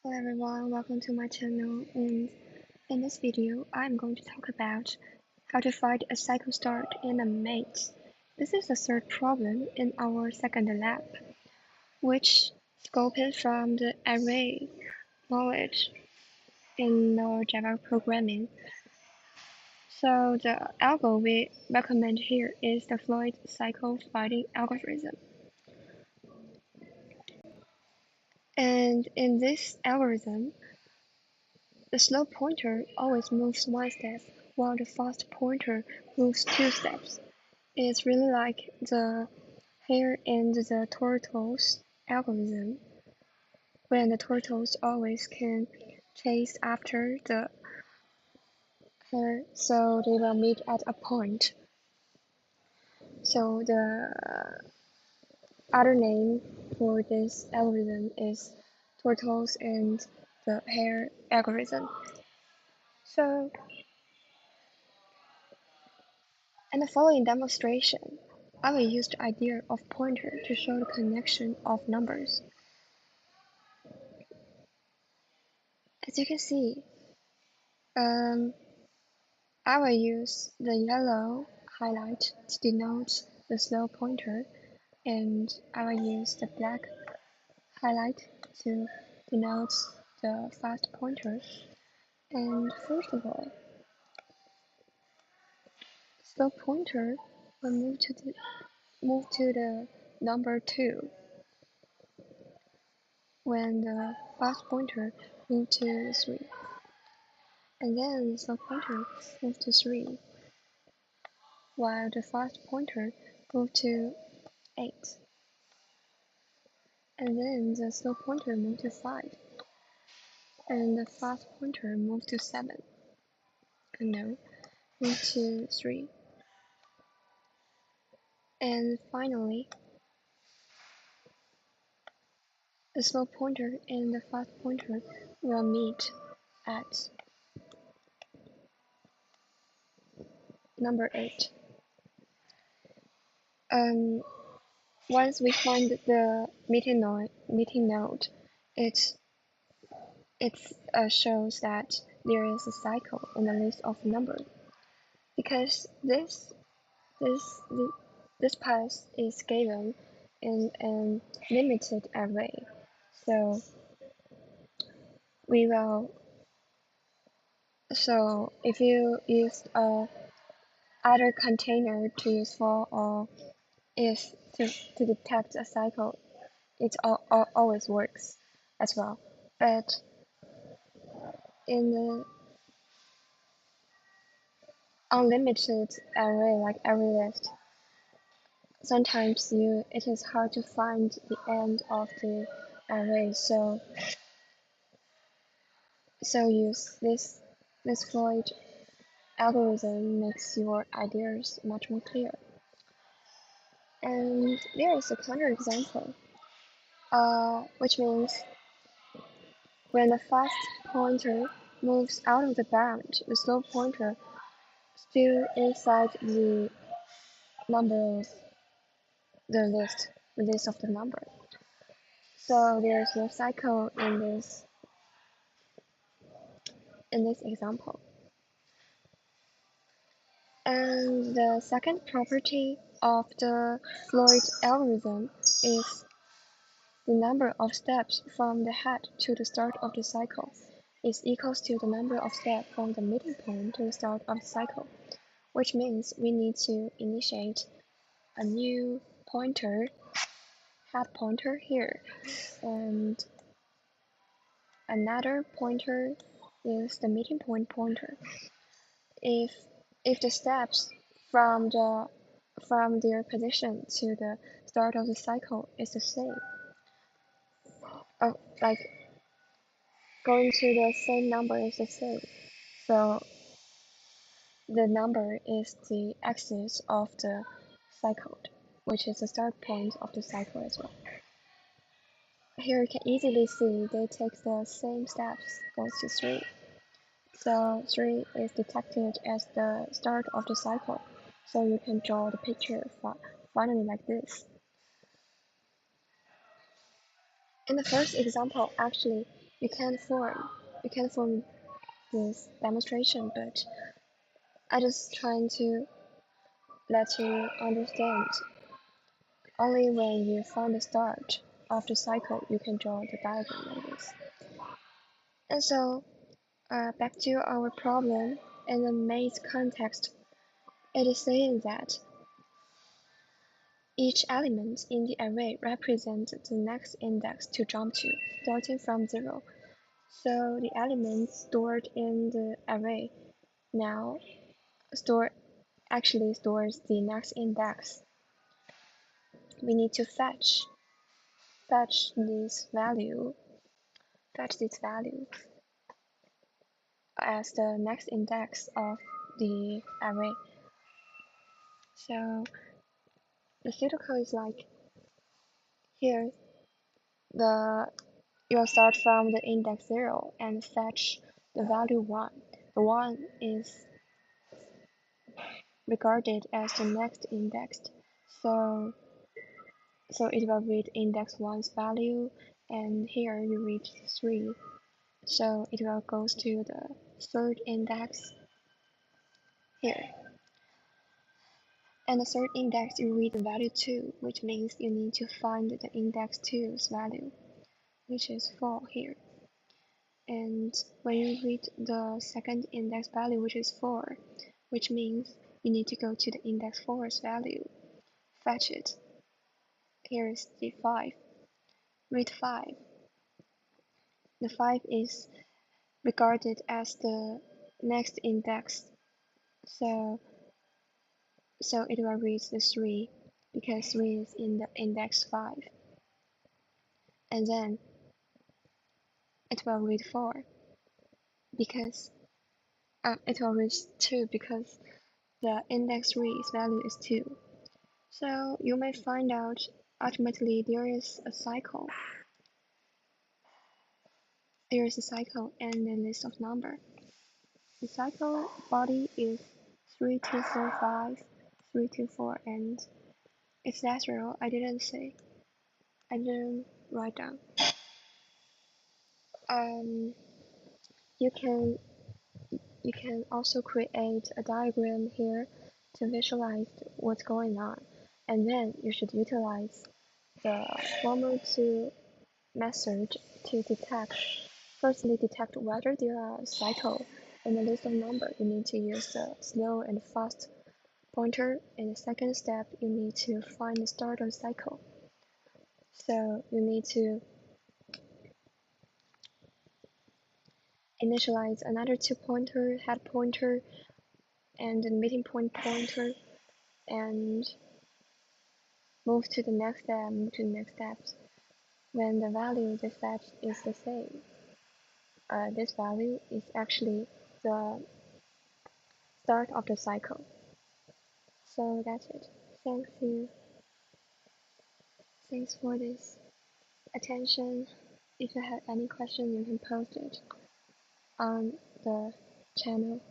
Hello everyone, welcome to my channel, and in this video I'm going to talk about how to find a cycle start in a maze. This is the third problem in our second lab, which scoped from the array knowledge in our Java programming. So the algo we recommend here is the Floyd cycle finding algorithm. And in this algorithm, the slow pointer always moves one step, while the fast pointer moves two steps. It's really like the hare and the tortoise algorithm, when the tortoise always can chase after the hare, so they will meet at a point. So the other name for this algorithm is tortoise and the hare algorithm. So in the following demonstration, I will use the idea of pointer to show the connection of numbers. As you can see, I will use the yellow highlight to denote the slow pointer, and I will use the black highlight to denote the fast pointer. And first of all, slow pointer will move to the number 2, when the fast pointer move to 3. And then the slow pointer move to 3, while the fast pointer move to 8. And then the slow pointer move to 5, and the fast pointer move to 7. And no, move to 3. And finally, the slow pointer and the fast pointer will meet at number 8. Once we find the meeting node, it shows that there is a cycle in the list of numbers, because this path is given in a limited array. So we will. So if you use other container to use for, or if to detect a cycle, it always works as well. But in the unlimited array, like array list, sometimes it is hard to find the end of the array. So use this Floyd algorithm makes your ideas much more clear. And there is a counterexample, which means when the fast pointer moves out of the bound, the slow pointer still inside the number of the list of the number. So there's no cycle in this example. And the second property of the Floyd algorithm is the number of steps from the head to the start of the cycle is equals to the number of steps from the meeting point to the start of the cycle, which means we need to initiate a new pointer, head pointer here, and another pointer is the meeting point pointer. If the steps from their position to the start of the cycle is the same, like going to the same number is the same, so the number is the axis of the cycle, which is the start point of the cycle as well. Here you can easily see they take the same steps, goes to 3. So 3 is detected as the start of the cycle. So you can draw the picture finally like this. In the first example, actually, you can form this demonstration, but I just trying to let you understand. Only when you find the start of the cycle you can draw the diagram like this. And so back to our problem. In the maze context, it is saying that each element in the array represents the next index to jump to, starting from 0. So the element stored in the array now actually stores the next index. We need to fetch this value as the next index of the array. So the pseudocode is like here. You'll start from the index 0 and fetch the value 1. The 1 is regarded as the next index. So it will read index 1's value, and here you read 3. So it will go to the third index here. And the third index you read the value 2, which means you need to find the index 2's value, which is 4 here. And when you read the second index value, which is 4, which means you need to go to the index 4's value, fetch it. Here is the 5. Read 5. The 5 is regarded as the next index, so it will read the 3 because 3 is in the index 5. And then it will read 4 because it will read 2 because the index 3's value is 2. So you may find out ultimately there is a cycle. There is a cycle and a list of number. The cycle body is 3, 2, 4, 5, 3, 2, 4, and it's natural. I didn't write down. You can also create a diagram here to visualize what's going on, and then you should utilize the former two method to firstly detect whether there are cycles in the list of number. You need to use the slow and fast pointer. In the second step, you need to find the start of cycle. So you need to initialize another 2 pointer, head pointer, and the meeting point pointer, and move to the next step, steps. When the value they fetched is the same, this value is actually the start of the cycle. So that's it. Thanks for this attention. If you have any question, you can post it on the channel.